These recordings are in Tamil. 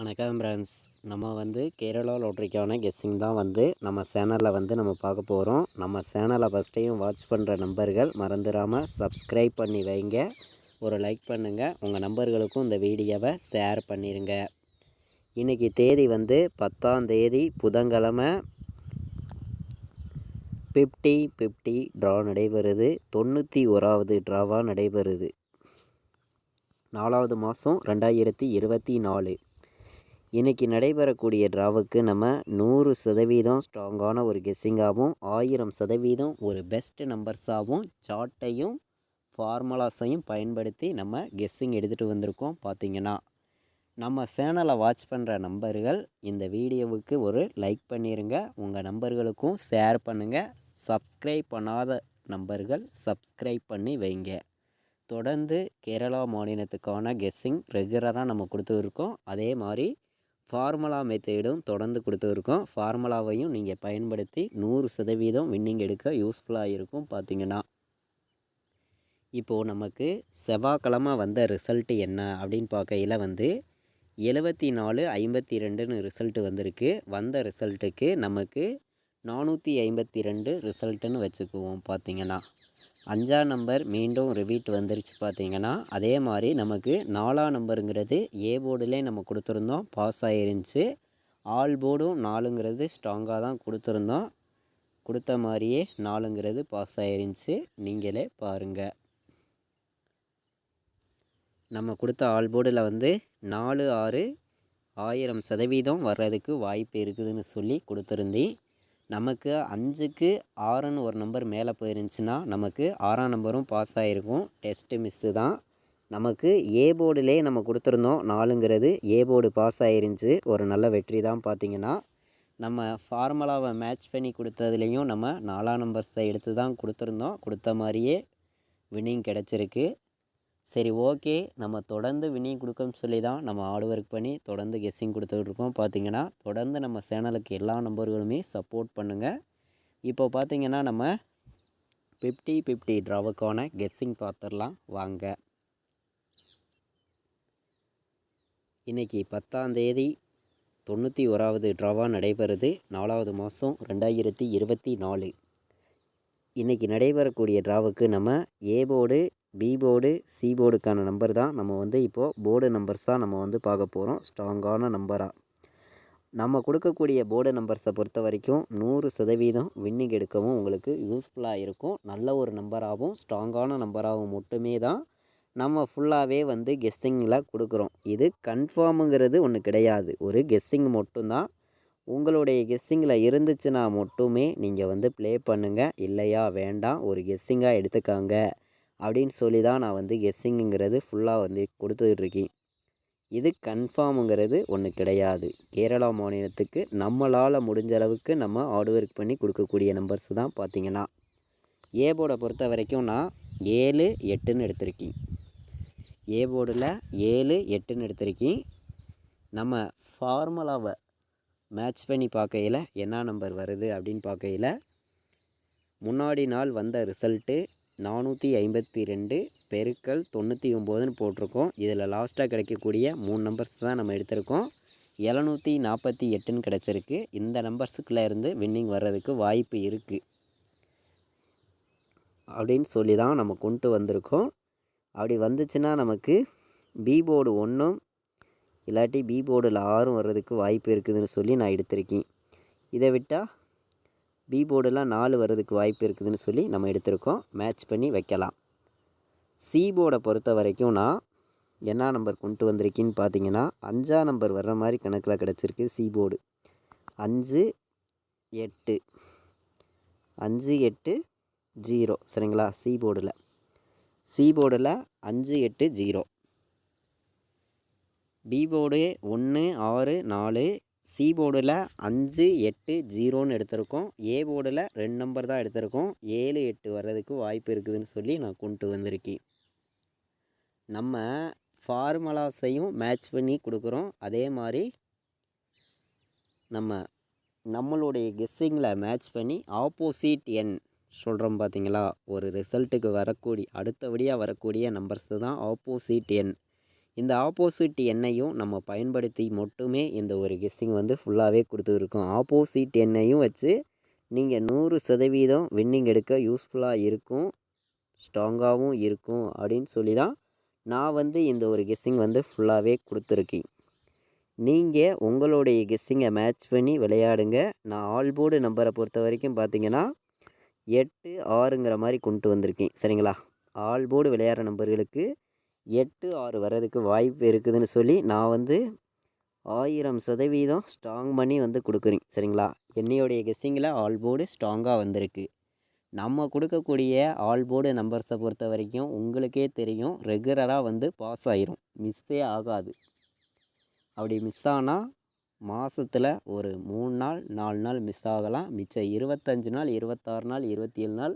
வணக்கம் ஃப்ரெண்ட்ஸ். நம்ம கேரளா லாட்ரிக்கான கெஸ்ஸிங் தான் நம்ம சேனலில் நம்ம பார்க்க போகிறோம். நம்ம சேனலை ஃபஸ்ட்டையும் வாட்ச் பண்ணுற நம்பர்கள் மறந்துடாமல் சப்ஸ்கிரைப் பண்ணி வைங்க. ஒரு லைக் பண்ணுங்கள். உங்கள் நம்பர்களுக்கும் இந்த வீடியோவை ஷேர் பண்ணிடுங்க. இன்றைக்கி தேதி 10ஆம் தேதி புதன்கிழமை 50-50 ட்ரா நடைபெறுது. 91வது ட்ராவாக நடைபெறுது. 4வது மாதம் 2024. இன்றைக்கி நடைபெறக்கூடிய ட்ராவுக்கு நம்ம 100% ஸ்ட்ராங்கான ஒரு கெஸ்ஸிங்காகவும் 1000% ஒரு பெஸ்ட் நம்பர்ஸாகவும் சார்ட்டையும் ஃபார்முலாஸையும் பயன்படுத்தி நம்ம கெஸ்ஸிங் எடுத்துகிட்டு வந்திருக்கோம். பார்த்திங்கன்னா நம்ம சேனலை வாட்ச் பண்ணுற நம்பர்கள் இந்த வீடியோவுக்கு ஒரு லைக் பண்ணிடுங்க. உங்கள் நம்பர்களுக்கும் ஷேர் பண்ணுங்கள். சப்ஸ்கிரைப் பண்ணாத நம்பர்கள் சப்ஸ்கிரைப் பண்ணி வைங்க. தொடர்ந்து கேரளா மாநிலத்துக்கான கெஸ்ஸிங் ரெகுலராக நம்ம கொடுத்துருக்கோம். அதே மாதிரி ஃபார்முலா மெத்தேடும் தொடர்ந்து கொடுத்துருக்கோம். ஃபார்முலாவையும் நீங்கள் பயன்படுத்தி 100% வின்னிங் எடுக்க யூஸ்ஃபுல்லாக இருக்கும். பார்த்திங்கன்னா இப்போது நமக்கு செவ்வாய்க்கிழமை வந்த ரிசல்ட்டு என்ன அப்படின்னு பார்க்கையில் 74-52ன்னு ரிசல்ட்டு வந்திருக்கு. வந்த ரிசல்ட்டுக்கு நமக்கு 452 ரிசல்ட்டுன்னு வச்சுக்குவோம். பார்த்திங்கன்னா 5ஆம் நம்பர் மீண்டும் ரிப்பீட் வந்துருச்சு. பார்த்திங்கன்னா அதே மாதிரி நமக்கு 4ஆம் நம்பருங்கிறது ஏ போர்டிலே நம்ம கொடுத்துருந்தோம், பாஸ் ஆகிருந்துச்சு. ஆல் போர்டும் 4ங்கிறது ஸ்ட்ராங்காக தான் கொடுத்துருந்தோம். கொடுத்த மாதிரியே 4ங்கிறது பாஸ் ஆகிருந்துச்சு. நீங்களே பாருங்கள். நம்ம கொடுத்த ஆல் போர்டில் 4-6 1000% வர்றதுக்கு வாய்ப்பு இருக்குதுன்னு சொல்லி கொடுத்துருந்தேன். நமக்கு 5க்கு 6ன்னு ஒரு நம்பர் மேலே போயிருந்துச்சுன்னா நமக்கு 6ஆம் நம்பரும் பாஸ் ஆகிருக்கும். டெஸ்ட்டு மிஸ்ஸு தான். நமக்கு ஏ போர்டிலே நம்ம கொடுத்துருந்தோம் 4ங்கிறது ஏ போர்டு பாஸ் ஆகிருந்துச்சு. ஒரு நல்ல வெற்றி தான். பார்த்திங்கன்னா நம்ம ஃபார்முலாவை மேட்ச் பண்ணி கொடுத்ததுலேயும் நம்ம 4ஆம் நம்பர்ஸை எடுத்து தான் கொடுத்துருந்தோம். கொடுத்த மாதிரியே வின்னிங் கிடச்சிருக்கு. சரி, ஓகே. நம்ம தொடர்ந்து வின்னிங் கொடுக்கணும்னு சொல்லி தான் நம்ம ஹார்ட் ஒர்க் பண்ணி தொடர்ந்து கெஸ்ஸிங் கொடுத்துட்ருக்கோம். பார்த்திங்கன்னா தொடர்ந்து நம்ம சேனலுக்கு எல்லா நம்பர்களுமே சப்போர்ட் பண்ணுங்கள். இப்போ பார்த்திங்கன்னா நம்ம 50-50 ட்ராவுக்கான கெஸ்ஸிங் பார்த்துடலாம் வாங்க. இன்றைக்கி 10ஆம் தேதி 91வது ட்ராவாக நடைபெறுது. 4வது மாதம் 2024. இன்றைக்கி நடைபெறக்கூடிய ட்ராவுக்கு நம்ம A board, B board, C போர்டுக்கான நம்பர் தான் நம்ம இப்போது போர்டு நம்பர்ஸாக நம்ம பார்க்க போகிறோம். ஸ்ட்ராங்கான நம்பராக நம்ம கொடுக்கக்கூடிய போர்டு நம்பர்ஸை பொறுத்த வரைக்கும் 100% வின்னிங் எடுக்கவும் உங்களுக்கு யூஸ்ஃபுல்லாக இருக்கும். நல்ல ஒரு நம்பராகவும் ஸ்ட்ராங்கான நம்பராகவும் மட்டுமே தான் நம்ம ஃபுல்லாகவே கெஸ்ஸிங்கில் கொடுக்குறோம். இது கன்ஃபார்முங்கிறது ஒன்று கிடையாது. ஒரு கெஸ்ஸிங் மட்டும்தான். உங்களுடைய கெஸ்ஸிங்கில் இருந்துச்சுன்னா மட்டுமே நீங்கள் ப்ளே பண்ணுங்கள். இல்லையா வேண்டாம், ஒரு கெஸ்ஸிங்காக எடுத்துக்காங்க அப்படின்னு சொல்லி தான் நான் கெஸ்ஸிங்குங்கிறது ஃபுல்லாக கொடுத்துட்ருக்கேன். இது கன்ஃபார்முங்கிறது ஒன்று கிடையாது. கேரளா மாநிலத்துக்கு நம்மளால் முடிஞ்ச அளவுக்கு நம்ம ஹார்ட் ஒர்க் பண்ணி கொடுக்கக்கூடிய நம்பர்ஸ் தான். பார்த்திங்கன்னா ஏ போர்டை பொறுத்த வரைக்கும் நான் 7-8ன்னு எடுத்திருக்கேன். ஏ போர்டில் 7-8ன்னு எடுத்திருக்கேன். நம்ம ஃபார்முலாவை மேட்ச் பண்ணி பார்க்கையில் என்ன நம்பர் வருது அப்படின்னு பார்க்கையில் முன்னாடி நாள் வந்த ரிசல்ட்டு 452 பெருக்கல் 99ன்னு போட்டிருக்கோம். இதில் லாஸ்ட்டாக கிடைக்கக்கூடிய 3 நம்பர்ஸ் தான் நம்ம எடுத்திருக்கோம். 748ன்னு கிடச்சிருக்கு. இந்த நம்பர்ஸுக்குள்ளே இருந்து வின்னிங் வர்றதுக்கு வாய்ப்பு இருக்குது அப்படின்னு சொல்லி தான் நம்ம கொண்டு வந்திருக்கோம். அப்படி வந்துச்சுன்னா நமக்கு பி போர்டு 1ம் இல்லாட்டி பி போர்டில் 6ம் வர்றதுக்கு வாய்ப்பு இருக்குதுன்னு சொல்லி நான் எடுத்திருக்கேன். இதை விட்டால் பி போர்டில் 4 வர்றதுக்கு வாய்ப்பு இருக்குதுன்னு சொல்லி நம்ம எடுத்திருக்கோம். மேட்ச் பண்ணி வைக்கலாம். சி போர்டை பொறுத்த வரைக்கும் நான் என்ன நம்பர் கொண்டு வந்திருக்கேன்னு பார்த்தீங்கன்னா 5ஆம் நம்பர் வர்ற மாதிரி கணக்கில் கிடச்சிருக்கு. சி போர்டு 5-8 5-8-0 சரிங்களா. சி போர்டில் 5-8-0. B board 1-6-4. சி போர்டில் 5-8-0ன்னு எடுத்திருக்கோம். ஏ போர்டில் 2 நம்பர் தான் எடுத்திருக்கோம். 7-8 வர்றதுக்கு வாய்ப்பு இருக்குதுன்னு சொல்லி நான் கொண்டு வந்திருக்கேன். நம்ம ஃபார்முலாஸையும் மேட்ச் பண்ணி கொடுக்குறோம். அதே மாதிரி நம்மளுடைய கெஸ்ஸிங்கில் மேட்ச் பண்ணி ஆப்போசிட் எண் சொல்கிறோம். பார்த்திங்களா ஒரு ரிசல்ட்டுக்கு வரக்கூடிய அடுத்தபடியாக வரக்கூடிய நம்பர்ஸ் தான் ஆப்போசிட் எண். இந்த ஆப்போசிட் எண்ணையும் நம்ம பயன்படுத்தி மட்டுமே இந்த ஒரு கெஸ்ஸிங் வந்து ஃபுல்லாகவே கொடுத்துருக்கோம். ஆப்போசிட் எண்ணையும் வச்சு நீங்கள் 100% வின்னிங் எடுக்க யூஸ்ஃபுல்லாக இருக்கும், ஸ்ட்ராங்காகவும் இருக்கும் அப்படின்னு சொல்லி தான் நான் வந்து இந்த ஒரு கெஸ்ஸிங் வந்து ஃபுல்லாகவே கொடுத்துருக்கேன். நீங்கள் உங்களுடைய கெஸ்ஸிங்கை மேட்ச் பண்ணி விளையாடுங்க. நான் ஆல் போர்டு நம்பரை பொறுத்த வரைக்கும் பார்த்தீங்கன்னா 8 6ங்கிற மாதிரி கொண்டு வந்திருக்கேன். சரிங்களா? ஆல் போர்டு விளையாடுற நம்பர்களுக்கு 8 6 வர்றதுக்கு வாய்ப்பு இருக்குதுன்னு சொல்லி நான் வந்து 1000% ஸ்ட்ராங் பண்ணி வந்து கொடுக்குறேன். சரிங்களா? என்னையோடைய கெஸ்ஸிங்கில் ஆல் போர்டு ஸ்ட்ராங்காக வந்திருக்கு. நம்ம கொடுக்கக்கூடிய ஆல் போர்டு நம்பர்ஸை பொறுத்த வரைக்கும் உங்களுக்கே தெரியும், ரெகுலராக வந்து பாஸ் ஆயிரும், மிஸ்ஸே ஆகாது. அப்படி மிஸ் ஆனால் மாதத்தில் ஒரு 3 நாள் 4 நாள் மிஸ் ஆகலாம். மிச்சம் 25 நாள் 26 நாள் 27 நாள்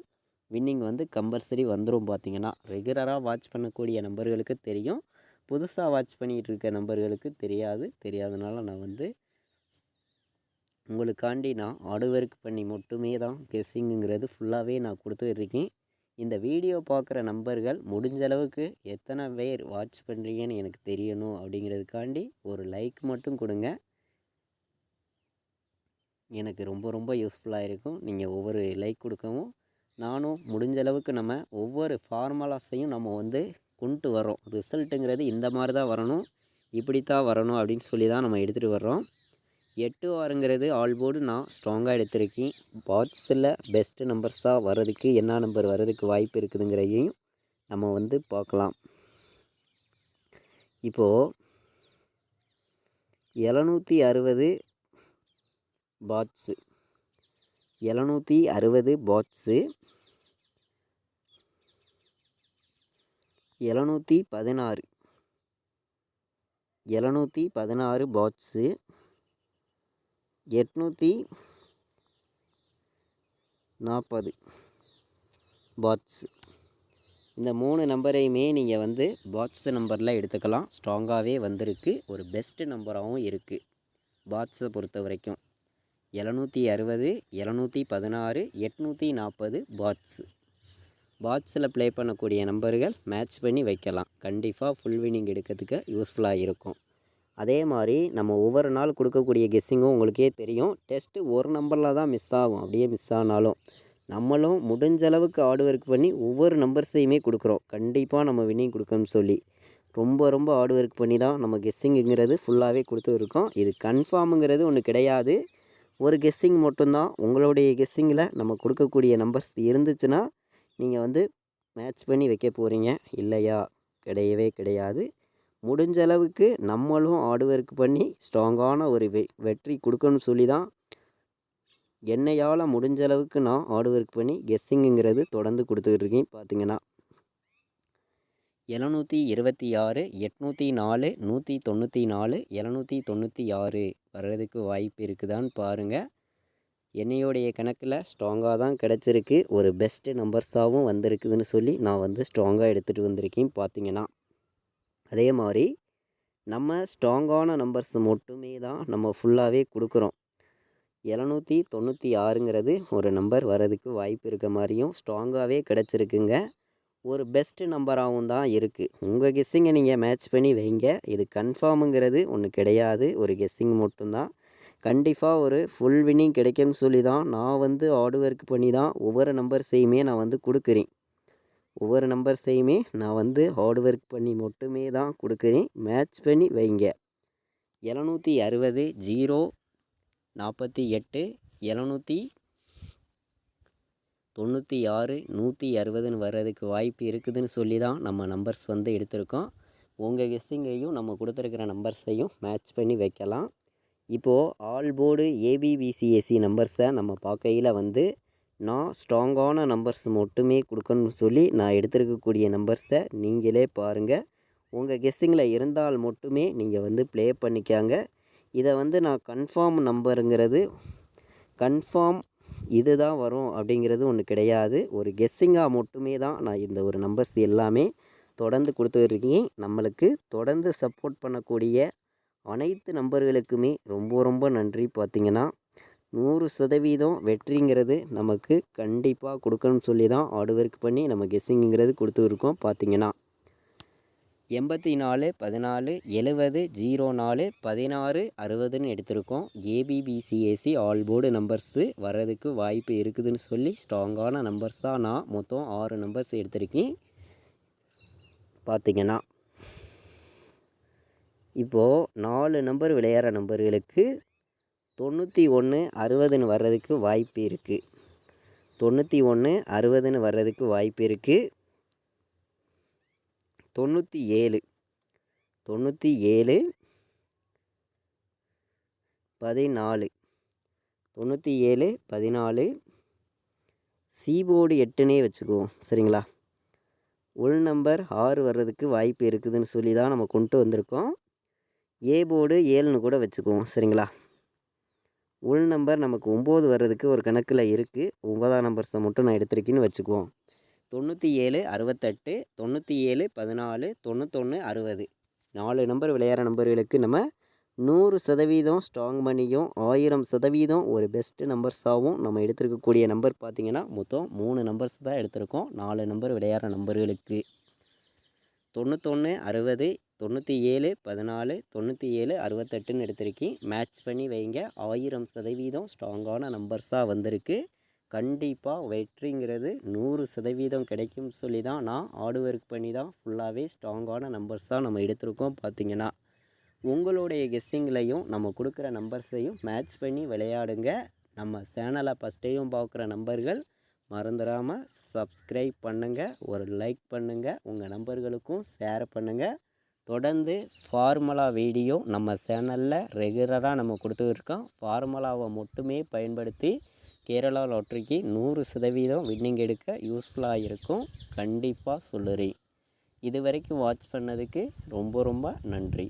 வின்னிங் வந்து கம்பல்சரி வந்துடும். பார்த்திங்கன்னா ரெகுலராக வாட்ச் பண்ணக்கூடிய நம்பர்களுக்கு தெரியும், புதுசாக வாட்ச் பண்ணிகிட்டு இருக்க நம்பர்களுக்கு தெரியாதனால நான் வந்து உங்களுக்காண்டி நான் ஹார்ட் ஒர்க் பண்ணி மட்டுமே தான் கெஸ்ஸிங்குங்கிறது ஃபுல்லாகவே நான் கொடுத்துட்ருக்கேன். இந்த வீடியோ பார்க்குற நம்பர்கள் முடிஞ்ச அளவுக்கு எத்தனை பேர் வாட்ச் பண்ணுறீங்கன்னு எனக்கு தெரியணும். அப்படிங்கிறதுக்காண்டி ஒரு லைக் மட்டும் கொடுங்க, எனக்கு ரொம்ப ரொம்ப யூஸ்ஃபுல்லாக இருக்கும். நீங்கள் ஒவ்வொரு லைக் கொடுக்கவும் நானும் முடிஞ்ச அளவுக்கு நம்ம ஒவ்வொரு ஃபார்முலாஸையும் நம்ம வந்து கொண்டு வரோம். ரிசல்ட்டுங்கிறது இந்த மாதிரி தான் வரணும், இப்படித்தான் வரணும் அப்படின்னு சொல்லி தான் நம்ம எடுத்துகிட்டு வர்றோம். 8 6ங்கிறது ஆல் போர்டு நான் ஸ்ட்ராங்காக எடுத்திருக்கேன். பாட்ஸில் பெஸ்ட்டு நம்பர்ஸாக வர்றதுக்கு என்ன நம்பர் வர்றதுக்கு வாய்ப்பு இருக்குதுங்கிறதையும் நம்ம வந்து பார்க்கலாம். இப்போது 760 பாட்ஸு 760 பாட்ஸு 716 பாட்ஸு 840 பாட்ஸு. இந்த 3 நம்பரையுமே நீங்கள் வந்து பாட்ஸ் நம்பரில் எடுத்துக்கலாம். ஸ்ட்ராங்காகவே வந்திருக்கு, ஒரு பெஸ்ட்டு நம்பராகவும் இருக்குது பாட்ஸை பொறுத்த வரைக்கும். 760 716 840 பாட்ஸில் ப்ளே பண்ணக்கூடிய நம்பர்கள் மேட்ச் பண்ணி வைக்கலாம். கண்டிப்பாக ஃபுல் வின்னிங் எடுக்கிறதுக்கு யூஸ்ஃபுல்லாக இருக்கும். அதே மாதிரி நம்ம ஒவ்வொரு நாள் கொடுக்கக்கூடிய கெஸ்ஸிங்கும் உங்களுக்கே தெரியும், டெஸ்ட்டு ஒரு நம்பரில் தான் மிஸ் ஆகும். அப்படியே மிஸ் ஆனாலும் நம்மளும் முடிஞ்ச அளவுக்கு ஹார்ட் ஒர்க் பண்ணி ஒவ்வொரு நம்பர்ஸையுமே கொடுக்குறோம், கண்டிப்பாக நம்ம வின்னிங் கொடுக்கணும்னு சொல்லி ரொம்ப ஹார்ட் ஒர்க் பண்ணி தான் நம்ம கெஸ்ஸிங்குங்கிறது ஃபுல்லாகவே கொடுத்துருக்கோம். இது கன்ஃபார்முங்கிறது ஒன்று கிடையாது, ஒரு கெஸ்ஸிங் மட்டும்தான். உங்களுடைய கெஸ்ஸிங்கில் நம்ம கொடுக்கக்கூடிய நம்பர்ஸ் இருந்துச்சுன்னா நீங்கள் வந்து மேட்ச் பண்ணி வைக்க போகிறீங்க, இல்லையா கிடையவே கிடையாது. முடிஞ்ச அளவுக்கு நம்மளும் ஹார்ட் ஒர்க் பண்ணி ஸ்ட்ராங்கான ஒரு வெற்றி கொடுக்கணும்னு சொல்லி தான் என்னையால் முடிஞ்ச அளவுக்கு நான் ஹார்ட் ஒர்க் பண்ணி கெஸ்ஸிங்குங்கிறது தொடர்ந்து கொடுத்துக்கிட்டு இருக்கேன். பார்த்திங்கன்னா 726 804 194 796 வர்றதுக்கு வாய்ப்பு இருக்குதான்னு பாருங்கள். என்னையோடைய கணக்கில் ஸ்ட்ராங்காக தான் கிடச்சிருக்கு, ஒரு பெஸ்ட்டு நம்பர்ஸாகவும் வந்திருக்குதுன்னு சொல்லி நான் வந்து ஸ்ட்ராங்காக எடுத்துகிட்டு வந்திருக்கேன். பார்த்திங்கன்னா அதே மாதிரி நம்ம ஸ்ட்ராங்கான நம்பர்ஸ் மட்டுமே தான் நம்ம ஃபுல்லாகவே கொடுக்குறோம். 796ங்கிறது ஒரு நம்பர் வர்றதுக்கு வாய்ப்பு இருக்க மாதிரியும் ஸ்ட்ராங்காகவே கிடச்சிருக்குங்க, ஒரு பெஸ்ட்டு நம்பராகவும் தான் இருக்குது. உங்கள் கெஸ்ஸிங்கை நீங்கள் மேட்ச் பண்ணி வைங்க, இது கன்ஃபார்முங்கிறது ஒன்று கிடையாது, ஒரு கெஸ்ஸிங் மட்டும்தான். கண்டிப்பாக ஒரு ஃபுல் வின்னிங் கிடைக்கும்னு சொல்லி தான் நான் வந்து ஹார்ட் ஒர்க் பண்ணி தான் ஒவ்வொரு நம்பர்ஸையுமே நான் வந்து கொடுக்குறேன். ஒவ்வொரு நம்பர்ஸையுமே நான் வந்து ஹார்ட் ஒர்க் பண்ணி மட்டுமே தான் கொடுக்குறேன், மேட்ச் பண்ணி வைங்க. 760 0 48 796 160ன்னு வர்றதுக்கு வாய்ப்பு இருக்குதுன்னு சொல்லி தான் நம்ம நம்பர்ஸ் வந்து எடுத்திருக்கோம். உங்கள் கெஸ்ஸிங்கையும் நம்ம கொடுத்துருக்கிற நம்பர்ஸையும் மேட்ச் பண்ணி வைக்கலாம். இப்போது ஆல் போர்டு ஏபிபிசிஎஸ்சி நம்பர்ஸை நம்ம பார்க்கையில் வந்து நான் ஸ்ட்ராங்கான நம்பர்ஸ் மட்டுமே கொடுக்கணும்னு சொல்லி நான் எடுத்துருக்கக்கூடிய நம்பர்ஸை நீங்களே பாருங்கள். உங்கள் கெஸ்ஸிங்கில் இருந்தால் மட்டுமே நீங்கள் வந்து ப்ளே பண்ணிக்காங்க. இதை வந்து நான் கன்ஃபார்ம் நம்பருங்கிறது கன்ஃபார்ம் இது தான் வரும் அப்படிங்கிறது ஒன்று கிடையாது, ஒரு கெஸ்ஸிங்காக மட்டுமே தான் நான் இந்த ஒரு நம்பர்ஸ் எல்லாமே தொடர்ந்து கொடுத்துருக்கேன். நம்மளுக்கு தொடர்ந்து சப்போர்ட் பண்ணக்கூடிய அனைத்து நம்பர்களுக்குமே ரொம்ப நன்றி. பார்த்திங்கன்னா 100% வெற்றிங்கிறது நமக்கு கண்டிப்பாக கொடுக்கணும்னு சொல்லி தான் ஹார்ட் ஒர்க் பண்ணி நம்ம கெஸ்ஸிங்குங்கிறது கொடுத்துருக்கோம். பார்த்திங்கன்னா 84 14 70 04 16 60ன்னு எடுத்திருக்கோம். ஏபிபிசிஏசி ஆல் போர்டு நம்பர்ஸு வர்றதுக்கு வாய்ப்பு இருக்குதுன்னு சொல்லி ஸ்ட்ராங்கான நம்பர்ஸ் தான் நான் மொத்தம் 6 நம்பர்ஸ் எடுத்திருக்கேன். பார்த்திங்கன்னா இப்போது 4 நம்பர் விளையாடுற நம்பர்களுக்கு 91 60ன்னு வர்றதுக்கு வாய்ப்பு இருக்குது. 91 60ன்னு வர்றதுக்கு வாய்ப்பு இருக்குது. 97 14 97 14 சீபோர்டு 8னே வச்சுக்குவோம். சரிங்களா? உள் நம்பர் 6 வர்றதுக்கு வாய்ப்பு இருக்குதுன்னு சொல்லி தான் நம்ம கொண்டு வந்திருக்கோம். ஏ போர்டு 7ன்னு கூட வச்சுக்குவோம். சரிங்களா? உள் நம்பர் நமக்கு 9 வர்றதுக்கு ஒரு கணக்கில் இருக்குது. 9ஆம் நம்பர்ஸை மட்டும் நான் எடுத்திருக்கேன்னு வச்சுக்குவோம். 97 68 97 14 91 60 4 நம்பர் விளையாடுற நம்பர்களுக்கு நம்ம 100% ஸ்ட்ராங் பண்ணியும் 1000% ஒரு பெஸ்ட்டு நம்பர்ஸாகவும் நம்ம எடுத்திருக்கக்கூடிய நம்பர் பார்த்திங்கன்னா மொத்தம் 3 நம்பர்ஸ் தான் எடுத்திருக்கோம். 4 நம்பர் விளையாடுற நம்பர்களுக்கு 91 60 97 14 97 68ன்னு எடுத்திருக்கேன். மேட்ச் பண்ணி வைங்க. 1000% ஸ்ட்ராங்கான நம்பர்ஸாக வந்திருக்கு. கண்டிப்பாக வெற்றிங்கிறது 100% கிடைக்கும் சொல்லி தான் நான் ஹார்ட் ஒர்க் பண்ணி தான் ஃபுல்லாகவே ஸ்ட்ராங்கான நம்பர்ஸாக நம்ம எடுத்திருக்கோம். பார்த்திங்கன்னா உங்களுடைய கெஸ்ஸிங்லையும் நம்ம கொடுக்குற நம்பர்ஸையும் மேட்ச் பண்ணி விளையாடுங்க. நம்ம சேனலை ஃபஸ்ட்டையும் பார்க்குற நம்பர்கள் மறந்துடாமல் சப்ஸ்கிரைப் பண்ணுங்கள், ஒரு லைக் பண்ணுங்கள், உங்கள் நம்பர்களுக்கும் ஷேர் பண்ணுங்கள். தொடர்ந்து ஃபார்முலா வீடியோ நம்ம சேனலில் ரெகுலராக நம்ம கொடுத்துருக்கோம். ஃபார்முலாவை மட்டுமே பயன்படுத்தி கேரளா லாட்ரிக்கு 100% வின்னிங் எடுக்க யூஸ்ஃபுல்லாக இருக்கும். கண்டிப்பாக சொல்லுறேன். இது வரைக்கும் வாட்ச் பண்ணதுக்கு ரொம்ப ரொம்ப நன்றி.